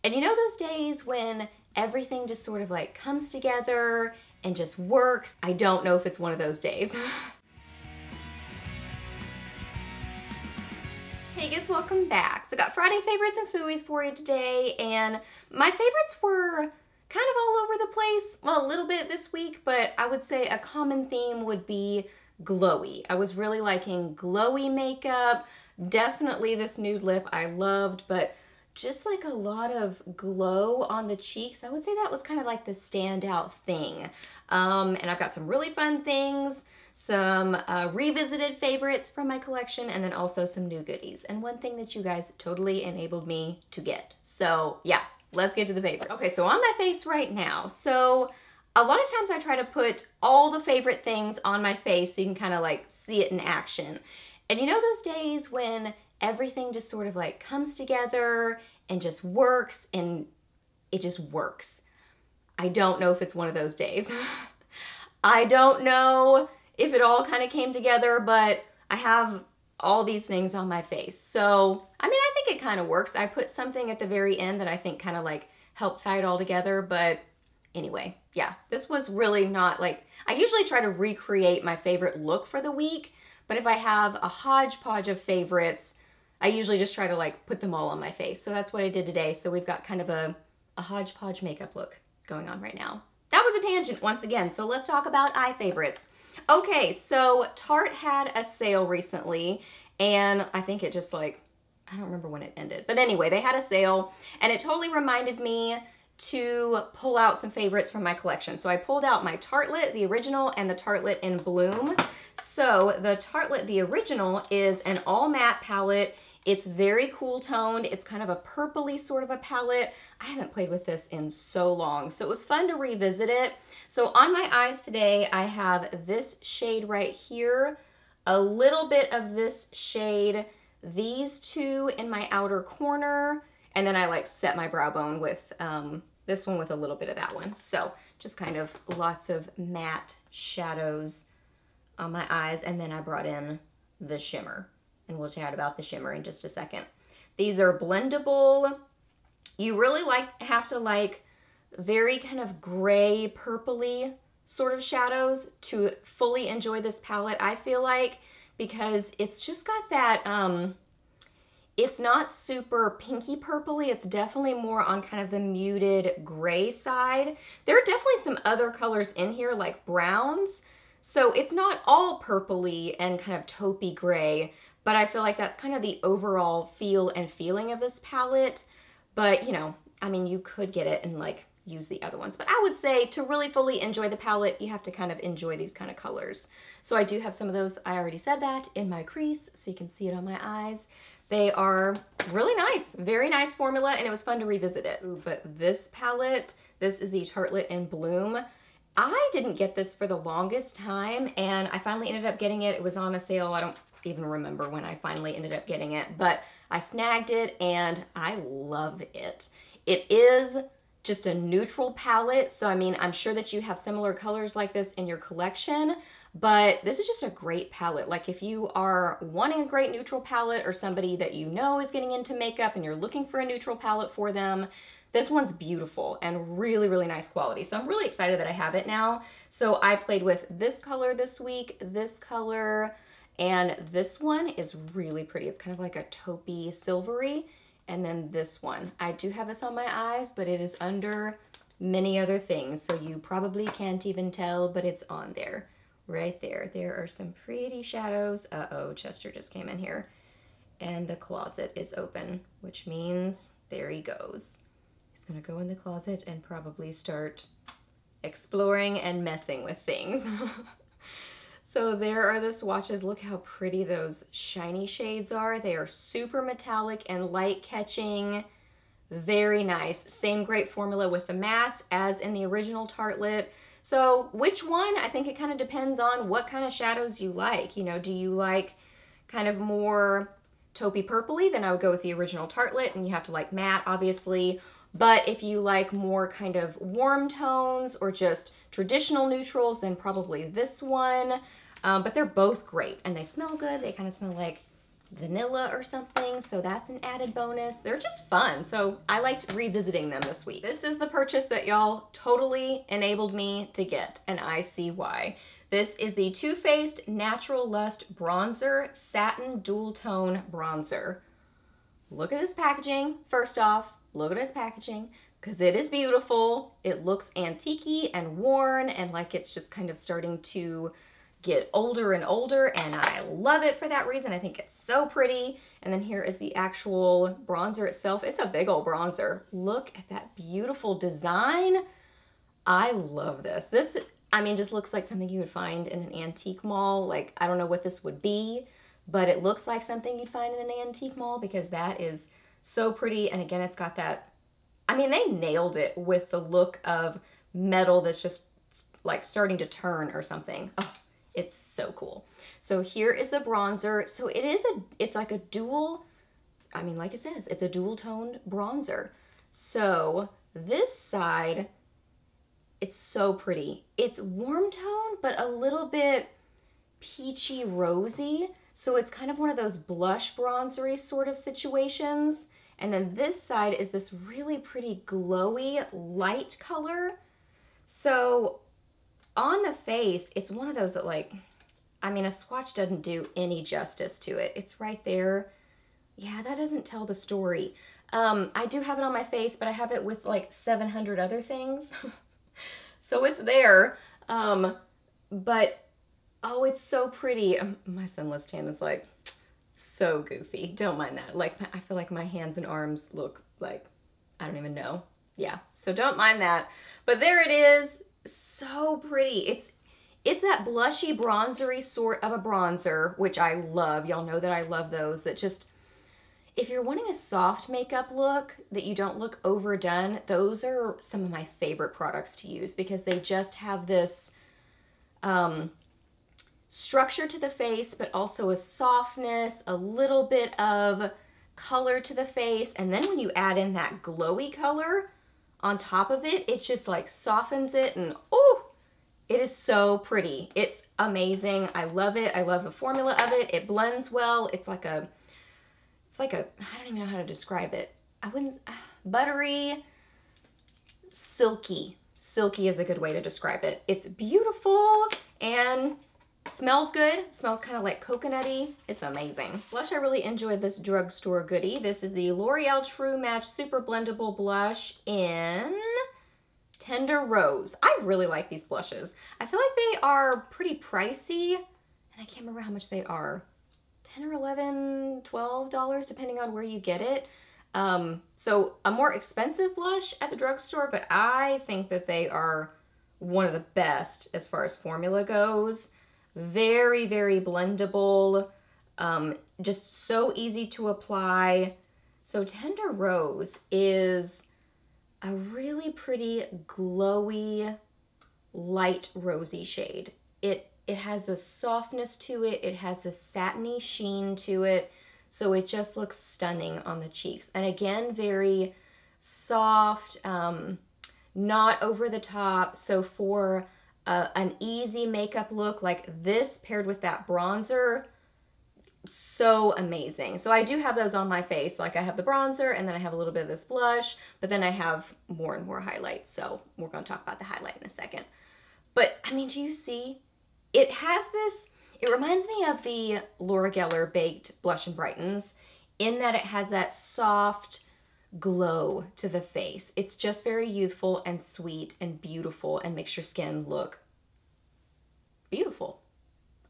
And you know those days when everything just sort of like comes together and just works? I don't know if it's one of those days. Hey guys, welcome back. So I got Friday favorites and Fooeys for you today, and my favorites were kind of all over the place. Well, a little bit this week, but I would say a common theme would be glowy. I was really liking glowy makeup. Definitely this nude lip I loved, but just like a lot of glow on the cheeks. I would say that was kind of like the standout thing. And I've got some really fun things, some revisited favorites from my collection, and then also some new goodies. And one thing that you guys totally enabled me to get. So yeah, let's get to the favorite. Okay, so on my face right now. So a lot of times I try to put all the favorite things on my face so you can kind of like see it in action. And you know those days when everything just sort of like comes together and just works, and it just works. I don't know if it's one of those days. I don't know if it all kind of came together, but I have all these things on my face. So, I mean, I think it kind of works. I put something at the very end that I think kind of like helped tie it all together, but anyway, yeah, this was really not like, I usually try to recreate my favorite look for the week, but if I have a hodgepodge of favorites, I usually just try to like put them all on my face. So that's what I did today. So we've got kind of a hodgepodge makeup look going on right now. That was a tangent once again. So let's talk about eye favorites. Okay, so Tarte had a sale recently, and I think it just like, I don't remember when it ended. But anyway, they had a sale, and it totally reminded me to pull out some favorites from my collection. So I pulled out my Tartelette, the original, and the Tartelette in Bloom. So the Tartelette, the original, is an all matte palette. It's very cool toned. It's kind of a purpley sort of a palette. I haven't played with this in so long, so it was fun to revisit it. So on my eyes today, I have this shade right here, a little bit of this shade, these two in my outer corner, and then I like set my brow bone with this one with a little bit of that one. So just kind of lots of matte shadows on my eyes, and then I brought in the shimmer, and we'll chat about the shimmer in just a second. These are blendable. You really have to like very kind of gray purpley sort of shadows to fully enjoy this palette, I feel like, because it's just got that it's not super pinky purpley. It's definitely more on kind of the muted gray side. There are definitely some other colors in here like browns, so it's not all purpley and kind of taupey gray, but I feel like that's kind of the overall feel and feeling of this palette. But, you know, I mean, you could get it and like use the other ones. But I would say to really fully enjoy the palette, you have to kind of enjoy these kind of colors. So I do have some of those, I already said that, in my crease, so you can see it on my eyes. They are really nice, very nice formula, and it was fun to revisit it. Ooh, but this palette, this is the Tartelette in Bloom. I didn't get this for the longest time, and I finally ended up getting it. It was on a sale. I don't even remember when I finally ended up getting it, but I snagged it and I love it. It is just a neutral palette, so I mean, I'm sure that you have similar colors like this in your collection, but this is just a great palette. Like if you are wanting a great neutral palette, or somebody that you know is getting into makeup and you're looking for a neutral palette for them, this one's beautiful and really, really nice quality. So I'm really excited that I have it now. So I played with this color this week, this color, and this one is really pretty. It's kind of like a taupey silvery. And then this one. I do have this on my eyes, but it is under many other things, so you probably can't even tell, but it's on there. Right there. There are some pretty shadows. Uh-oh, Chester just came in here. And the closet is open, which means there he goes. He's gonna go in the closet and probably start exploring and messing with things. So there are the swatches. Look how pretty those shiny shades are. They are super metallic and light catching. Very nice. Same great formula with the mattes as in the original Tartelette. So which one? I think it kind of depends on what kind of shadows you like. You know, do you like kind of more taupey purpley? Then I would go with the original Tartelette, and you have to like matte, obviously. But if you like more kind of warm tones or just traditional neutrals, then probably this one. But they're both great, and they smell good. They kind of smell like vanilla or something, so that's an added bonus. They're just fun, so I liked revisiting them this week. This is the purchase that y'all totally enabled me to get, and I see why. This is the Too Faced Natural Lust Bronzer Satin Dual Tone Bronzer. Look at this packaging. First off, look at this packaging, because it is beautiful. It looks antique-y and worn, and like it's just kind of starting to get older and older, and I love it for that reason. I think it's so pretty. And then here is the actual bronzer itself. It's a big old bronzer. Look at that beautiful design. I love this. This, I mean, just looks like something you would find in an antique mall. Like, I don't know what this would be, but it looks like something you'd find in an antique mall because that is so pretty. And again, it's got that, I mean, they nailed it with the look of metal that's just like starting to turn or something. Oh, it's so cool. So here is the bronzer. So it's like a dual, I mean, like it says, it's a dual toned bronzer. So this side, it's so pretty. It's warm tone, but a little bit peachy rosy. So it's kind of one of those blush bronzery sort of situations. And then this side is this really pretty glowy light color. So on the face, it's one of those that like, I mean, a swatch doesn't do any justice to it. It's right there. Yeah, that doesn't tell the story. I do have it on my face, but I have it with like 700 other things. So it's there. But, oh, it's so pretty. My sunless tan is like so goofy. Don't mind that. Like, I feel like my hands and arms look like, I don't even know. Yeah, so don't mind that. But there it is. So pretty. It's that blushy bronzery sort of a bronzer, which I love. Y'all know that I love those. That just, if you're wanting a soft makeup look that you don't look overdone, those are some of my favorite products to use because they just have this structure to the face, but also a softness, a little bit of color to the face. And then when you add in that glowy color on top of it, it just like softens it, and oh, it is so pretty. It's amazing. I love it. I love the formula of it. It blends well. It's like a, I don't even know how to describe it. Buttery, silky. Silky is a good way to describe it. It's beautiful and smells good. Smells kind of like coconutty. It's amazing. Blush, I really enjoyed this drugstore goodie. This is the L'Oreal True Match Super Blendable Blush in Tender Rose. I really like these blushes. I feel like they are pretty pricey, and I can't remember how much they are. $10 or $11, $12, depending on where you get it. So a more expensive blush at the drugstore, but I think that they are one of the best as far as formula goes. Very, very blendable, just so easy to apply. So Tender Rose is a really pretty glowy, light rosy shade. It has a softness to it. It has a satiny sheen to it. So it just looks stunning on the cheeks. And again, very soft, not over the top. So for an easy makeup look like this paired with that bronzer, so amazing. So I do have those on my face. Like I have the bronzer and then I have a little bit of this blush, but then I have more and more highlights. So we're going to talk about the highlight in a second. But I mean, do you see? It has this, it reminds me of the Laura Geller Baked Blush and Brightens in that it has that soft glow to the face. It's just very youthful and sweet and beautiful and makes your skin look beautiful.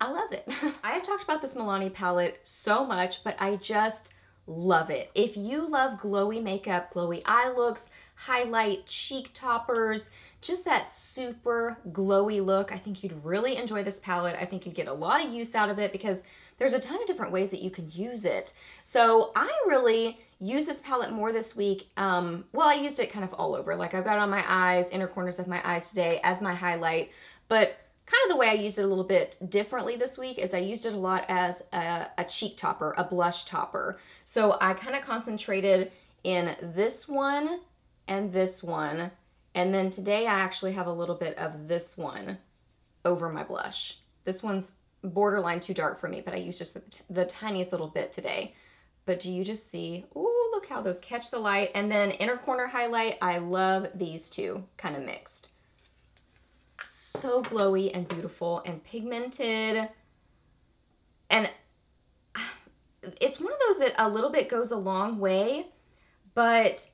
I love it. I have talked about this Milani palette so much, but I just love it. If you love glowy makeup, glowy eye looks, highlight, cheek toppers, just that super glowy look, I think you'd really enjoy this palette. I think you'd get a lot of use out of it because there's a ton of different ways that you can use it. So I really use this palette more this week. Well, I used it kind of all over. Like I've got it on my eyes, inner corners of my eyes today as my highlight, but kind of the way I used it a little bit differently this week is I used it a lot as a cheek topper, a blush topper. So I kind of concentrated in this one and this one. And then today I actually have a little bit of this one over my blush. This one's borderline too dark for me, but I used just the tiniest little bit today. But do you just see, oh, look how those catch the light. And then inner corner highlight, I love these two kind of mixed. So glowy and beautiful and pigmented. And it's one of those that a little bit goes a long way, but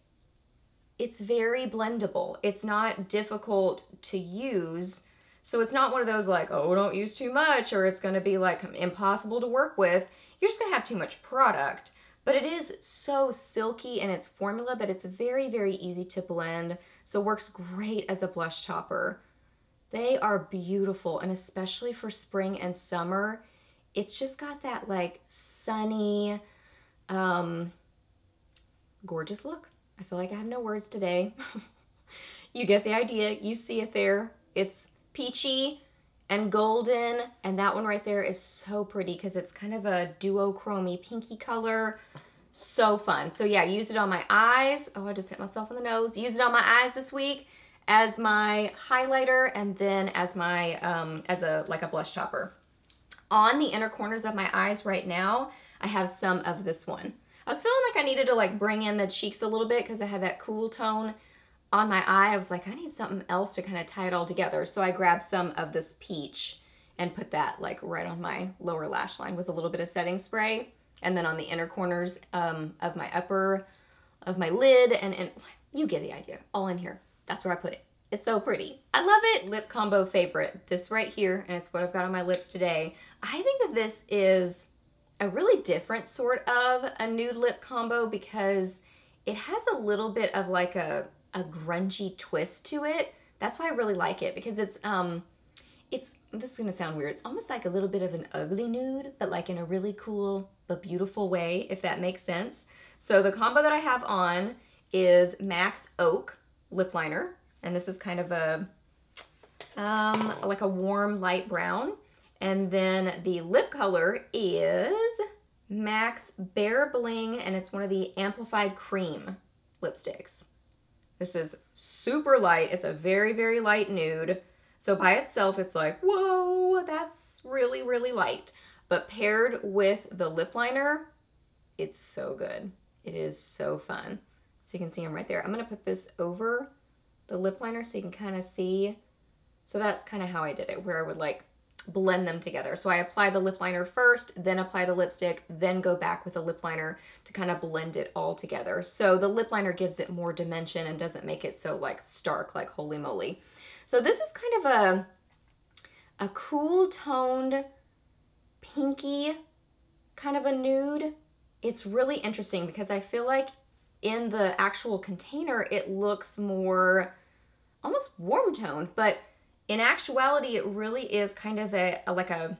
it's very blendable. It's not difficult to use. So it's not one of those like, oh, don't use too much, or it's going to be like impossible to work with. You're just going to have too much product. But it is so silky in its formula that it's very, very easy to blend. So it works great as a blush topper. They are beautiful, and especially for spring and summer, it's just got that like sunny, gorgeous look. I feel like I have no words today. You get the idea. You see it there. It's peachy and golden, and that one right there is so pretty because it's kind of a duochrome pinky color. So fun. So yeah, use it on my eyes. Oh, I just hit myself in the nose. Use it on my eyes this week as my highlighter, and then as my like a blush topper. On the inner corners of my eyes right now, I have some of this one. I was feeling like I needed to like bring in the cheeks a little bit because I had that cool tone on my eye. I was like, I need something else to kind of tie it all together. So I grabbed some of this peach and put that like right on my lower lash line with a little bit of setting spray. And then on the inner corners of my upper, of my lid, and you get the idea, all in here. That's where I put it. It's so pretty. I love it. Lip combo favorite, this right here, and it's what I've got on my lips today. I think that this is a really different sort of a nude lip combo because it has a little bit of like a grungy twist to it. That's why I really like it, because it's this is gonna sound weird. It's almost like a little bit of an ugly nude, but like in a really cool but beautiful way, if that makes sense. So the combo that I have on is MAC's Oak lip liner, and this is kind of a like a warm light brown. And then the lip color is MAC's Bare Bling, and it's one of the Amplified Cream lipsticks. This is super light. It's a very, very light nude. So by itself, it's like, whoa, that's really, really light. But paired with the lip liner, it's so good. It is so fun. So you can see them right there. I'm gonna put this over the lip liner so you can kind of see. So that's kind of how I did it, where I would like blend them together. So I apply the lip liner first, then apply the lipstick, then go back with the lip liner to kind of blend it all together. So the lip liner gives it more dimension and doesn't make it so like stark, like holy moly. So this is kind of a cool toned, pinky kind of a nude. It's really interesting because I feel like in the actual container, it looks more almost warm toned, but in actuality, it really is kind of like a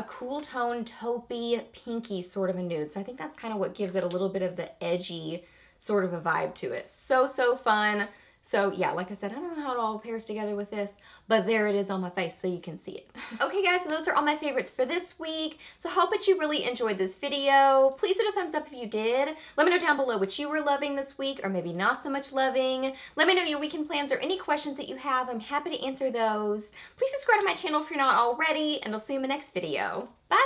cool tone, taupey, pinky sort of a nude. So I think that's kind of what gives it a little bit of the edgy sort of a vibe to it. So, so fun. So yeah, like I said, I don't know how it all pairs together with this, but there it is on my face so you can see it. Okay guys, so those are all my favorites for this week. So I hope that you really enjoyed this video. Please hit a thumbs up if you did. Let me know down below what you were loving this week, or maybe not so much loving. Let me know your weekend plans or any questions that you have. I'm happy to answer those. Please subscribe to my channel if you're not already, and I'll see you in my next video. Bye!